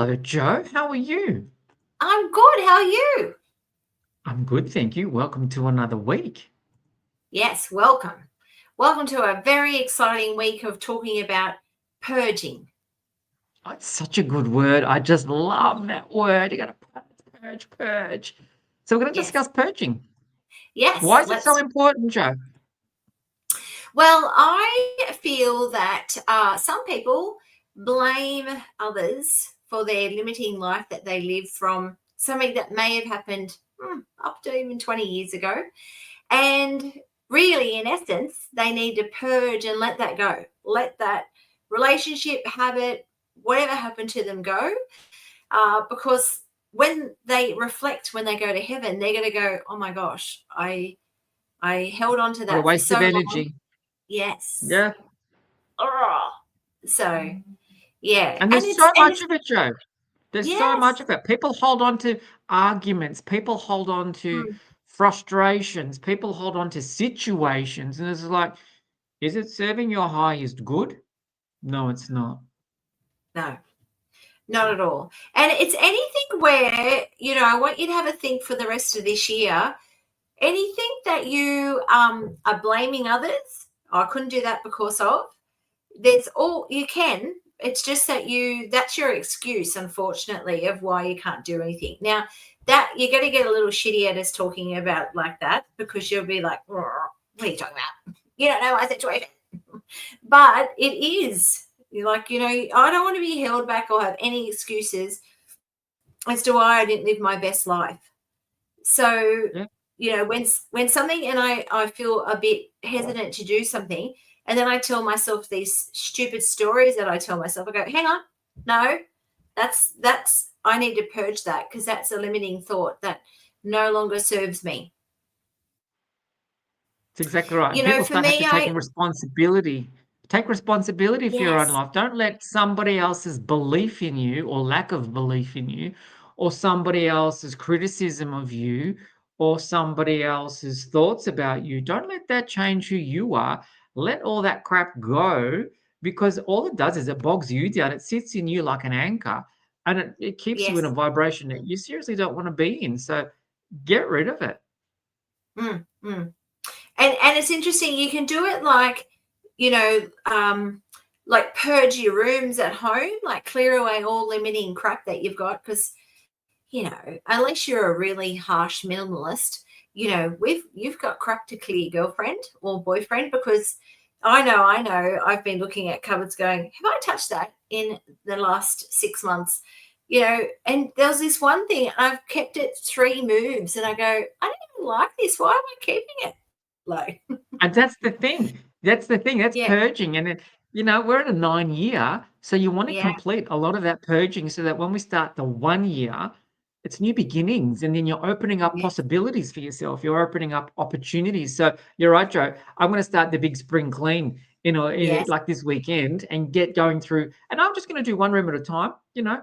Hello, Joe. How are you? I'm good. How are you? I'm good, thank you. Welcome to another week. Yes, welcome. Welcome to a very exciting week of talking about purging. Oh, it's such a good word. I just love that word. You got to purge, purge. So we're going to Yes. discuss purging. Yes, Why is it so let's. important, Joe? Well, I feel that some people blame others for their limiting life that they live from something that may have happened up to even 20 years ago. And really, in essence, they need to purge and let that go. Let that relationship, habit, whatever happened to them go. Because when they reflect, when they go to heaven, they're going to go, oh my gosh, I held on to What a that for waste of so long. energy. Yes. Yeah. Oh. So yeah. And And there's it's so and much it's of it, Joe. There's so much yes. of it. People hold on to arguments. People hold on to Mm, frustrations. People hold on to situations. And it's like, is it serving your highest good? No, it's not. no, not at all. And it's anything where, I want you to have a think for the rest of this year. Anything that you are blaming others, oh, I couldn't do that because of, there's all you can. It's just that that's your excuse, unfortunately, of why you can't do anything. Now, that you're going to get a little shitty at us talking about like that because you'll be like, what are you talking about? You don't know my situation. But it is. You're like, I don't want to be held back or have any excuses as to why I didn't live my best life. So, Yeah. when something and I feel a bit hesitant to do something, and then I tell myself these stupid stories that I tell myself, I go, hang on, no, that's I need to purge that because that's a limiting thought that no longer serves me. It's exactly right. And people For start have to me, taking responsibility. Take responsibility for your own yes, life. Don't let somebody else's belief in you or lack of belief in you or somebody else's criticism of you or somebody else's thoughts about you. Don't let that change who you are. Let all that crap go because all it does is it bogs you down. It sits in you like an anchor and it keeps you in a yes, vibration that you seriously don't want to be in. So get rid of it. mm. And it's interesting. You can do it like, you know, um, like purge your rooms at home, like clear away all limiting crap that you've got. Because unless you're a really harsh minimalist, you've got crap to clear, girlfriend or boyfriend. Because I know, I've been looking at cupboards, going, have I touched that in the last 6 months? And there was this one thing, I've kept it 3 moves, and I go, I don't even like this. Why am I keeping it? Like, And that's the thing. That's the thing. That's yeah, purging. And we're at a 9 year. So you want to yeah, complete a lot of that purging so that when we start the 1 year, it's new beginnings. And then you're opening up yes, possibilities for yourself. You're opening up opportunities. So you're right, Joe. I'm going to start the big spring clean, yes, like this weekend and get going through. And I'm just going to do one room at a time,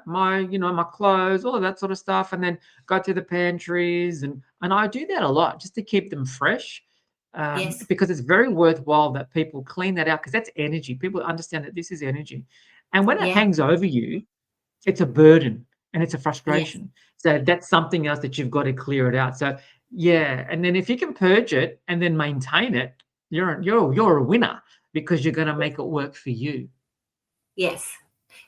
my clothes, all of that sort of stuff. And then go through the pantries. And I do that a lot just to keep them fresh yes, because it's very worthwhile that people clean that out because that's energy. People understand that this is energy. And when it yeah, hangs over you, it's a burden and it's a yes, frustration. So that's something else that you've got to clear it out. So yeah, and then if you can purge it and then maintain it, you're a winner because you're going to yes, make it work for you. yes.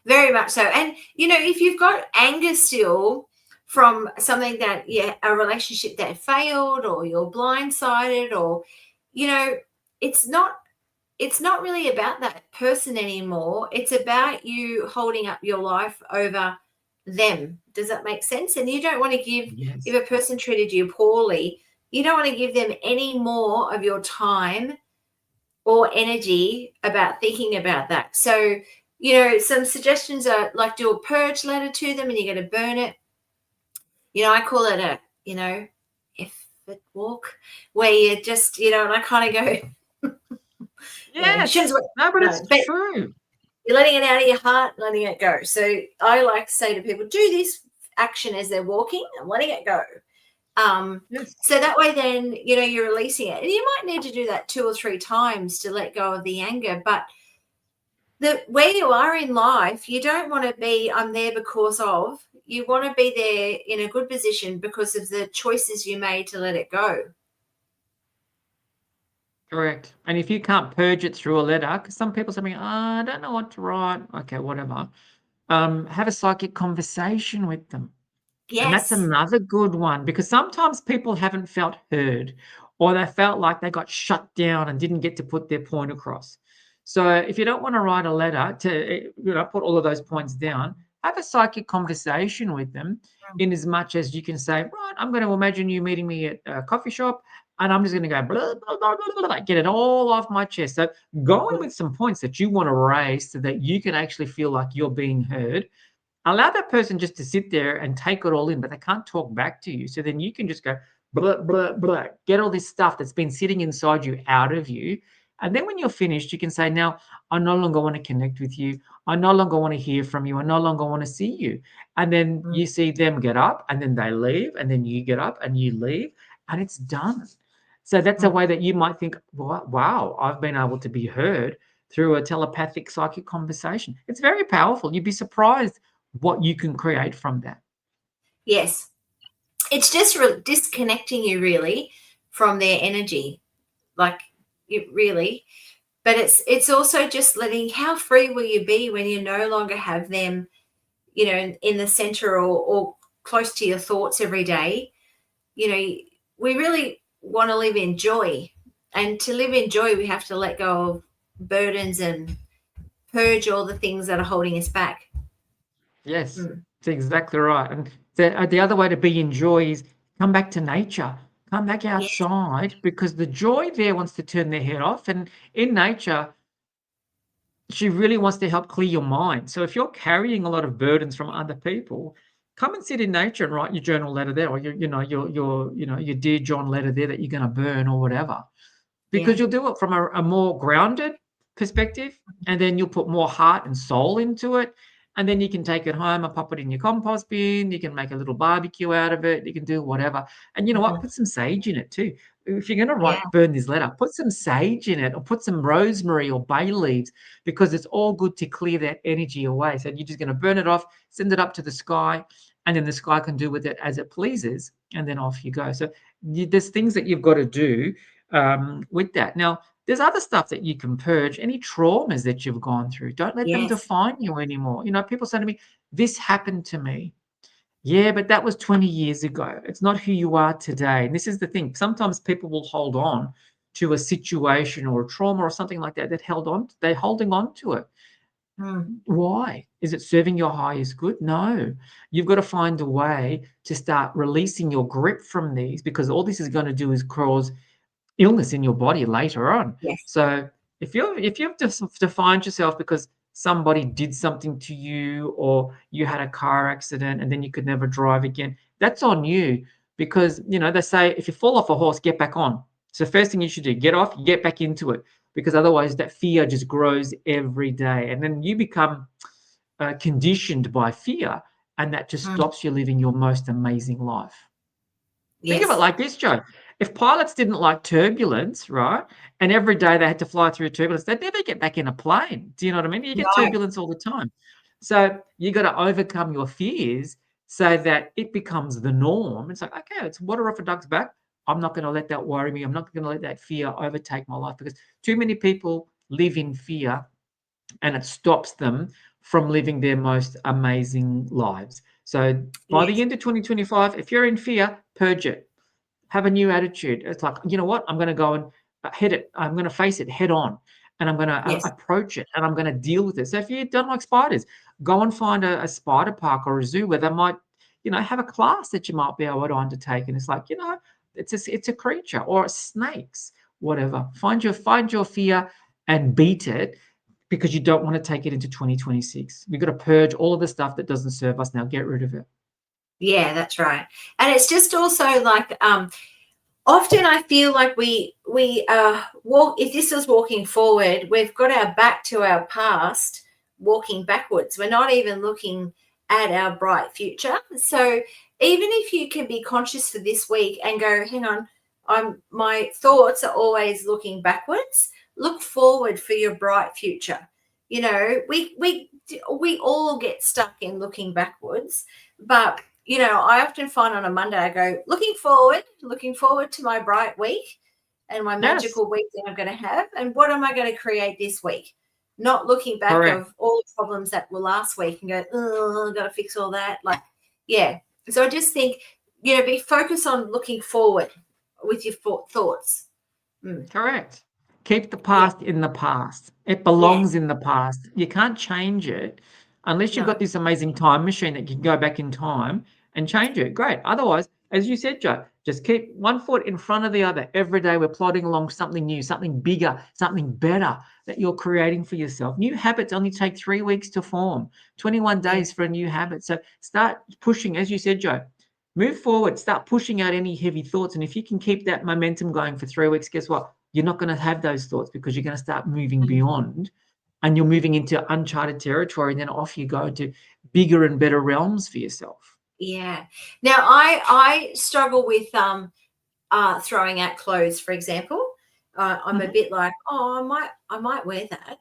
Very much so. And if you've got anger still from something that, yeah, a relationship that failed, or you're blindsided, or you know, it's not it's not really about that person anymore. It's about you holding up your life over them. Does that make sense? And you don't want to give, if Yes. a person treated you poorly, you don't want to give them any more of your time or energy about thinking about that. So, some suggestions are like, do a purge letter to them and you're going to burn it. I call it a, effort walk, where you just, and I kind of go, you shouldn't, Yes. No, but no, it's but true. you're letting it out of your heart, letting it go. So I like to say to people, do this action as they're walking and letting it go. Um, Yes. so that way, then, you're releasing it. And you might need to do that 2 or 3 times to let go of the anger, but where you are in life, you don't want to be, I'm there because of. You want to be there in a good position because of the choices you made to let it go. Correct. And if you can't purge it through a letter, because some people say, I don't know what to write. Okay, whatever. Have a psychic conversation with them. And that's Yes. another good one because sometimes people haven't felt heard or they felt like they got shut down and didn't get to put their point across. So if you don't want to write a letter to put all of those points down, have a psychic conversation with them in as much as you can say, right, I'm going to imagine you meeting me at a coffee shop and I'm just going to go blah, blah, blah, blah, blah, get it all off my chest. So go in with some points that you want to raise so that you can actually feel like you're being heard. Allow that person just to sit there and take it all in, but they can't talk back to you. So then you can just go blah, blah, blah, get all this stuff that's been sitting inside you out of you. And then when you're finished, you can say, now, I no longer want to connect with you. I no longer want to hear from you. I no longer want to see you. And then Mm. you see them get up and then they leave. And then you get up and you leave and it's done. So that's a way that you might think, wow, I've been able to be heard through a telepathic psychic conversation. It's very powerful. You'd be surprised what you can create from that. Yes. It's just disconnecting you really from their energy. Like, it really. But it's also just letting, how free will you be when you no longer have them, in the center or close to your thoughts every day. We really want to live in joy. And to live in joy, we have to let go of burdens and purge all the things that are holding us back. Yes, Mm. it's exactly right. And the other way to be in joy is come back to nature, come back Yes. outside because the joy there wants to turn their head off. And in nature, she really wants to help clear your mind. So if you're carrying a lot of burdens from other people, come and sit in nature and write your journal letter there, or your dear John letter there that you're going to burn or whatever. Because Yeah. you'll do it from a more grounded perspective, and then you'll put more heart and soul into it, and then you can take it home and pop it in your compost bin. You can make a little barbecue out of it. You can do whatever. And you know what? Mhm. Put some sage in it too. If you're going to Yeah. burn this letter, put some sage in it or put some rosemary or bay leaves because it's all good to clear that energy away. So you're just going to burn it off, send it up to the sky, and then the sky can do with it as it pleases, and then off you go. So there's things that you've got to do with that. Now, there's other stuff that you can purge, any traumas that you've gone through. Don't let them Yes. define you anymore. People say to me, this happened to me. Yeah, but that was 20 years ago. It's not who you are today. And this is the thing. Sometimes people will hold on to a situation or a trauma or something like that they're holding on to it. Mm. Why? Is it serving your highest good? No. You've got to find a way to start releasing your grip from these because all this is going to do is cause illness in your body later on. Yes. So if you've just defined yourself because somebody did something to you or you had a car accident and then you could never drive again, that's on you because they say if you fall off a horse, get back on. So first thing you should do, get off, get back into it because otherwise that fear just grows every day and then you become conditioned by fear and that just Mm. stops you living your most amazing life. Think of it Yes. like this, Joe. If pilots didn't like turbulence, right, and every day they had to fly through turbulence, they'd never get back in a plane. Do you know what I mean? You get No. turbulence all the time. So you got to overcome your fears so that it becomes the norm. It's like, okay, it's water off a duck's back. I'm not going to let that worry me. I'm not going to let that fear overtake my life because too many people live in fear and it stops them from living their most amazing lives. So by the Yes. end of 2025, if you're in fear, purge it. Have a new attitude. It's like, you know what? I'm going to go and hit it. I'm going to face it head on and I'm going to Yes. approach it and I'm going to deal with it. So if you don't like spiders, go and find a spider park or a zoo where they might, have a class that you might be able to undertake. And it's like, it's a creature or snakes, whatever. Find your fear and beat it because you don't want to take it into 2026. We've got to purge all of the stuff that doesn't serve us now. Get rid of it. Yeah, that's right. And it's just also like, often I feel like we walk. If this is walking forward, we've got our back to our past, walking backwards. We're not even looking at our bright future. So even if you can be conscious for this week and go, hang on, my thoughts are always looking backwards. Look forward for your bright future. You know, we all get stuck in looking backwards, but you know, I often find on a Monday I go looking forward to my bright week and my Yes, magical week that I'm going to have, and what am I going to create this week? Not looking back correct. of all the problems that were last week and go, oh, I've got to fix all that. Like, yeah. So I just think, you know, be focused on looking forward with your thoughts. Mm. Correct. Keep the Yeah. past in the past. It Yes. belongs in the past. You can't change it unless you've No. got this amazing time machine that you can go back in time and change it. Great. Otherwise, as you said, Joe, just keep one foot in front of the other. Every day we're plodding along something new, something bigger, something better that you're creating for yourself. New habits only take 3 weeks to form, 21 Yeah. days for a new habit. So start pushing, as you said, Joe. Move forward, start pushing out any heavy thoughts. And if you can keep that momentum going for 3 weeks, guess what? You're not going to have those thoughts because you're going to start moving Mm. beyond and you're moving into uncharted territory. And then off you go into bigger and better realms for yourself. Yeah. Now I struggle with throwing out clothes, for example. I'm a Mhm. bit like, oh, I might wear that.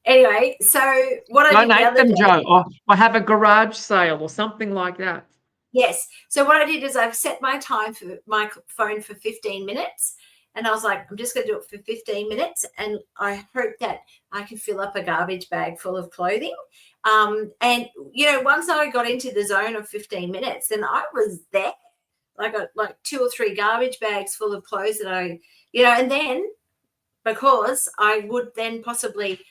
Anyway, so what I did the Donate other them, day, Joe, or have a garage sale or something like that. yes. So what I did is I've set my time for my phone for 15 minutes. And I was like, I'm just going to do it for 15 minutes. And I hope that I can fill up a garbage bag full of clothing. And, you know, once I got into the zone of 15 minutes, then I was there. I got like 2 or 3 garbage bags full of clothes that I, you know, and then because I would then possibly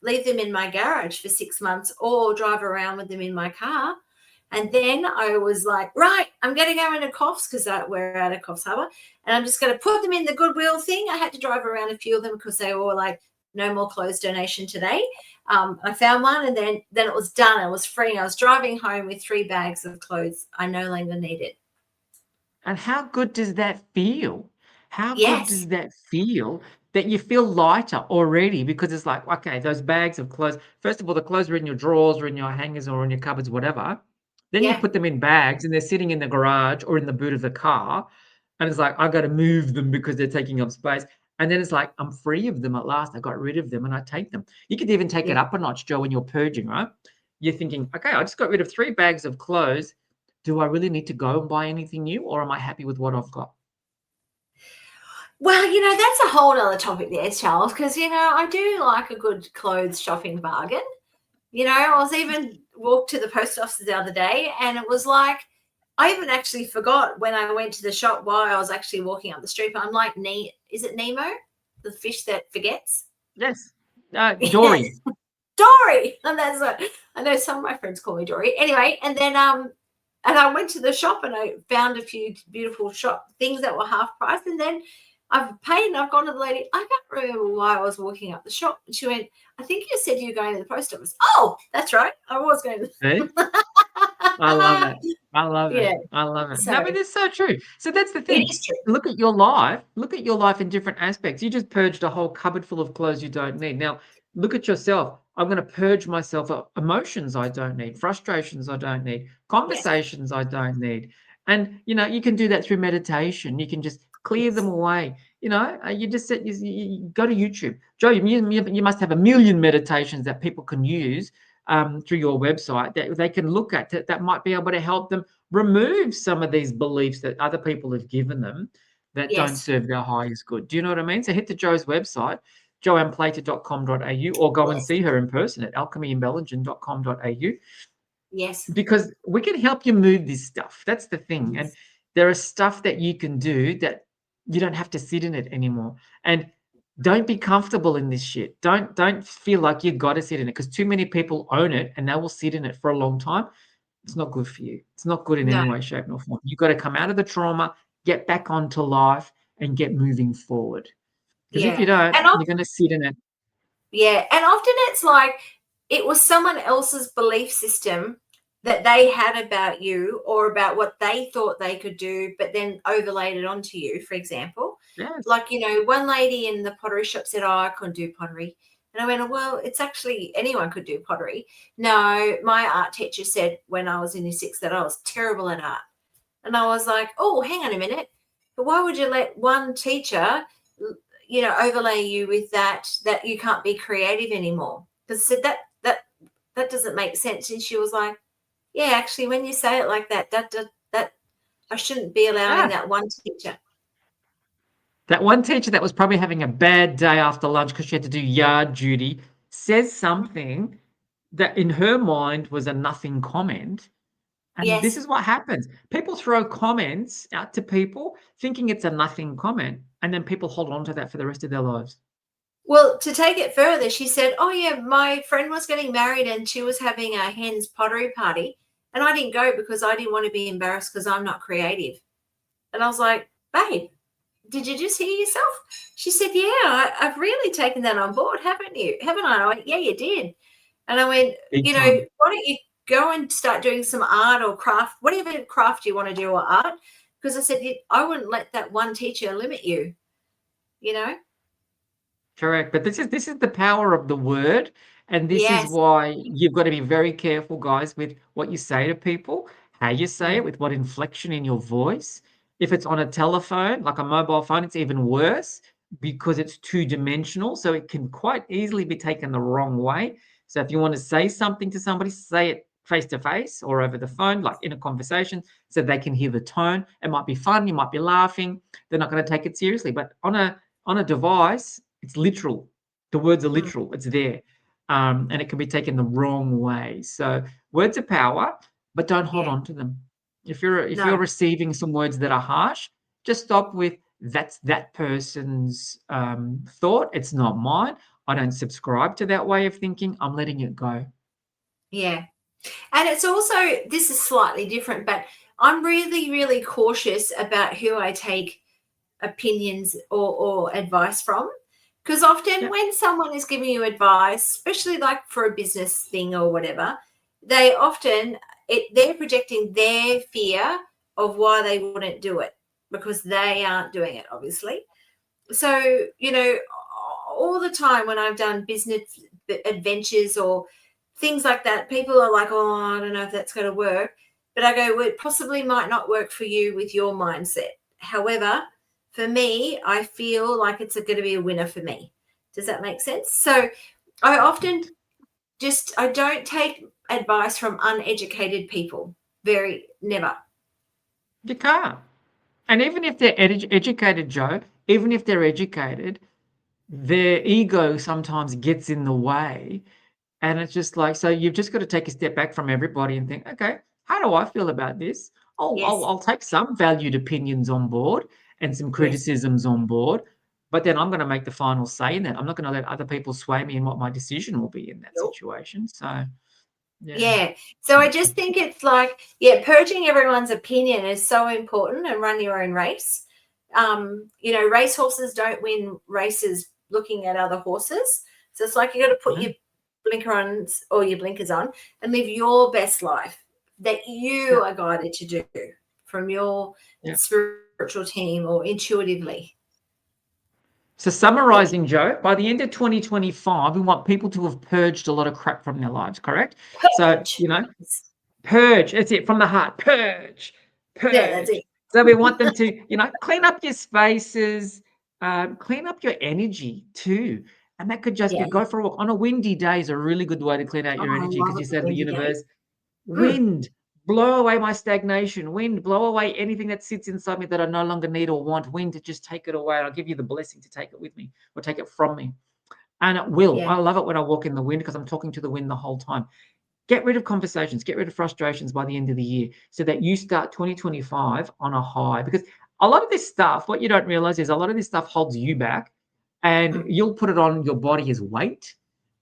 leave them in my garage for 6 months or drive around with them in my car. And then I was like, right, I'm going to go into Coffs because we're out of Coffs Harbour, and I'm just going to put them in the Goodwill thing. I had to drive around a few of them because they were like, no more clothes donation today. I found one, and then it was done. It was free. I was driving home with 3 bags of clothes I no longer needed. And how good does that feel? How good Yes. does that feel that you feel lighter already because it's like, okay, those bags of clothes, first of all, the clothes are in your drawers or in your hangers or in your cupboards, whatever. Then you Yeah. put them in bags and they're sitting in the garage or in the boot of the car. And it's like, I got to move them because they're taking up space. And then it's like, I'm free of them at last. I got rid of them and I take them. You could even take Yeah. it up a notch, Joe, when you're purging, right? You're thinking, okay, I just got rid of 3 bags of clothes. Do I really need to go and buy anything new or am I happy with what I've got? Well, you know, that's a whole other topic there, Charles, because, you know, I do like a good clothes shopping bargain. You know, I was even walked to the post office the other day and it was like, I even actually forgot when I went to the shop why I was actually walking up the street. I'm like, is it Nemo, the fish that forgets? Yes. Dory. Dory, and that's what I know. Some of my friends call me Dory. Anyway, and I went to the shop and I found a few beautiful shop things that were half price, and then I've paid and I've gone to the lady. I can't remember why I was walking up the shop, and she went, "I think you said you were going to the post office." Oh, that's right, I was going See? to. I love it. I love it. Yeah, I love it. so No, but it's so true. So that's the it thing. is true. Look at your life. Look at your life in different aspects. You just purged a whole cupboard full of clothes you don't need. Now, look at yourself. I'm going to purge myself of emotions I don't need, frustrations I don't need, Yes, conversations I don't need. And, you can do that through meditation. You can just clear them yes, away. You just sit, you go to YouTube. Joe, you must have a million meditations that people can use through your website that they can look at that might be able to help them remove some of these beliefs that other people have given them that don't yes, serve their highest good. Do you know what I mean? So hit to Joe's website, joanneplater.com.au, or go and yes, see her in person at alchemyinbellingen.com.au yes, because we can help you move this stuff. That's the thing. And yes, there is stuff that you can do that you don't have to sit in it anymore. And don't be comfortable in this shit. Don't feel like you got to sit in it because too many people own it and they will sit in it for a long time. It's not good for you. It's not good in no, any way, shape, nor form. You've got to come out of the trauma, get back onto life, and get moving forward. Because if you yeah, don't, and you're going to sit in it. yeah, and often it's like it was someone else's belief system that they had about you or about what they thought they could do, but then overlaid it onto you, for example. Yes. Like, you know, one lady in the pottery shop said, oh, I couldn't do pottery. And I went, well, it's actually anyone could do pottery. No, my art teacher said when I was in year 6 that I was terrible at art. And I was like, oh, hang on a minute. But why would you let one teacher, overlay you with that you can't be creative anymore. Because I said that doesn't make sense. And she was like, yeah, actually, when you say it like that I shouldn't be allowing Ah, that one teacher. that one teacher that was probably having a bad day after lunch because she had to do yard duty says something that in her mind was a nothing comment. And this Yes. is what happens. People throw comments out to people thinking it's a nothing comment, and then people hold on to that for the rest of their lives. Well, to take it further, she said, oh, yeah, my friend was getting married and she was having a hen's pottery party. And I didn't go because I didn't want to be embarrassed because I'm not creative. And I was like, babe, did you just hear yourself? She said, yeah, I've really taken that on board, haven't you? Haven't I? I went, yeah, you did. And I went, Big why time. don't you go and start doing some art or craft, whatever craft you want to do or art? Because I said, I wouldn't let that one teacher limit you, you know? Correct. But this is the power of the word, and this is Yes. why you've got to be very careful, guys, with what you say to people, how you say it, Mm, with what inflection in your voice. If it's on a telephone, like a mobile phone, it's even worse because it's two-dimensional, so it can quite easily be taken the wrong way. So if you want to say something to somebody, say it face to face or over the phone, like in a conversation, so they can hear the tone. It might be fun, you might be laughing. They're not going to take it seriously. But on a device, it's literal. The words are mm, literal. It's there, and it can be taken the wrong way. So words are power, but don't hold yeah. on to them. If you're No. receiving some words that are harsh, just stop with that's that person's thought. It's not mine. I don't subscribe to that way of thinking. I'm letting it go. Yeah. And it's also, this is slightly different, but I'm really, really cautious about who I take opinions or advice from. Because often Yeah, when someone is giving you advice, especially like for a business thing or whatever, they often, they're projecting their fear of why they wouldn't do it because they aren't doing it, obviously. So, all the time when I've done business adventures or things like that, people are like, oh, I don't know if that's going to work. But I go, well, it possibly might not work for you with your mindset. However, for me, I feel like it's going to be a winner for me. Does that make sense? So I often perfect. I don't take advice from uneducated people. Very, never. You can't. And even if they're educated, Joe, even if they're educated, their ego sometimes gets in the way. And it's just like, so you've just got to take a step back from everybody and think, okay, how do I feel about this? Yes, I'll take some valued opinions on board and some yes. criticisms on board, but then I'm going to make the final say in that. I'm not going to let other people sway me in what my decision will be in that Nope. situation. So, yeah. Yeah. So I just think it's like, yeah, purging everyone's opinion is so important and run your own race. Race horses don't win races looking at other horses. So it's like you got to put Yeah. your blinkers on and live your best life that you Yeah. are guided to do from your Yeah. spiritual team or intuitively. So, Yep. summarizing, Joe, by the end of 2025, we want people to have purged a lot of crap from their lives, correct? So, Purge. purge. That's it from the heart. Purge, Yeah, that's purge. it. So we want them to, clean up your spaces, clean up your energy too. And that could just be Yeah. go for a walk on a windy day is a really good way to clean out Oh, your I energy because love you it said to the windy day. universe, Mm, wind, blow away my stagnation. Wind, blow away anything that sits inside me that I no longer need or want. Wind to just take it away. And I'll give you the blessing to take it with me or take it from me. And it will. yeah. I love it when I walk in the wind because I'm talking to the wind the whole time. Get rid of conversations, get rid of frustrations by the end of the year so that you start 2025 on a high. Because a lot of this stuff, what you don't realize is a lot of this stuff holds you back and Mm, you'll put it on your body as weight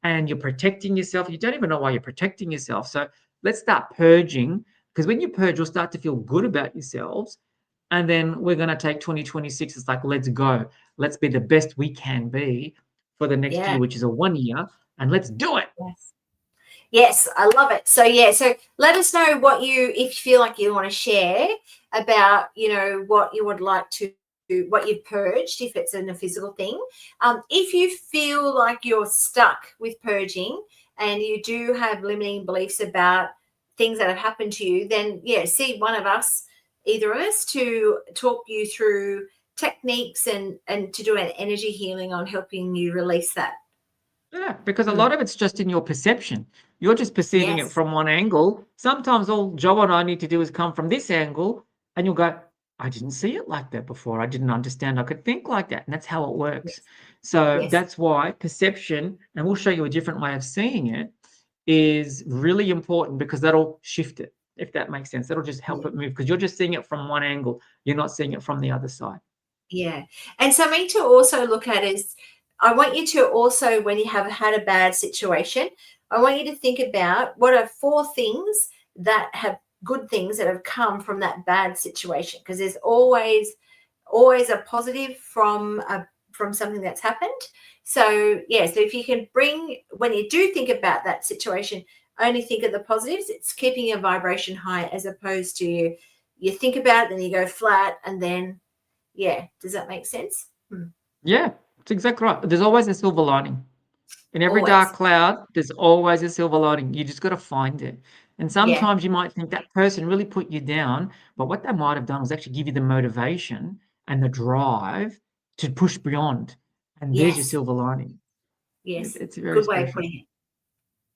and you're protecting yourself. You don't even know why you're protecting yourself. So let's start purging because when you purge, you'll start to feel good about yourselves. And then we're going to take 2026. It's like, let's go. Let's be the best we can be for the next yeah. year, which is a 1 year. And let's do it. Yes. Yes, I love it. So yeah, so let us know if you feel like you want to share about, what you would like to what you've purged, if it's in a physical thing. If you feel like you're stuck with purging and you do have limiting beliefs about things that have happened to you, then yeah, see one of us, either of us, to talk you through techniques and to do an energy healing on helping you release that. Yeah, because a Mm. lot of it's just in your perception. You're just perceiving it Yes. from one angle. Sometimes all Joe and I need to do is come from this angle, and you'll go, I didn't see it like that before. I didn't understand I could think like that. And that's how it works. Yes. So Yes. that's why perception, and we'll show you a different way of seeing it, is really important because that'll shift it, if that makes sense. That'll just help Yeah. it move because you're just seeing it from one angle. You're not seeing it from the other side. Yeah. And something to also look at is I want you to also, when you have had a bad situation, I want you to think about what are 4 things that have good things that have come from that bad situation. Because there's always a positive from something that's happened. So yeah, so if you can bring when you do think about that situation, only think of the positives. It's keeping your vibration high as opposed to you think about it, then you go flat, and then yeah. Does that make sense? Yeah, it's exactly right. There's always a silver lining. In every Always. dark cloud, there's always a silver lining. You just got to find it. And Yeah. sometimes you might think that person really put you down, but what they might have done was actually give you the motivation and the drive to push beyond. And there's your Yes. silver lining. Yes. It's very Good way of special. putting it.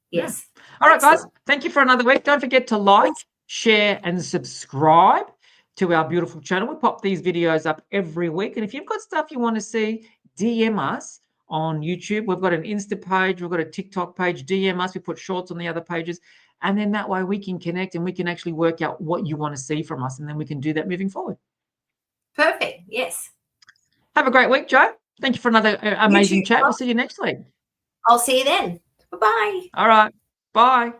Yeah. Yes. All right, guys. Excellent. Thank you for another week. Don't forget to like, share, and subscribe to our beautiful channel. We pop these videos up every week. And if you've got stuff you want to see, DM us on YouTube. We've got an Insta page, we've got a TikTok page. DM us. We put shorts on the other pages. And then that way we can connect and we can actually work out what you want to see from us. And then we can do that moving forward. Perfect. Yes. Have a great week, Joe. Thank you for another You too. amazing chat. We'll see you next week. I'll see you then. Bye-bye. All right. Bye.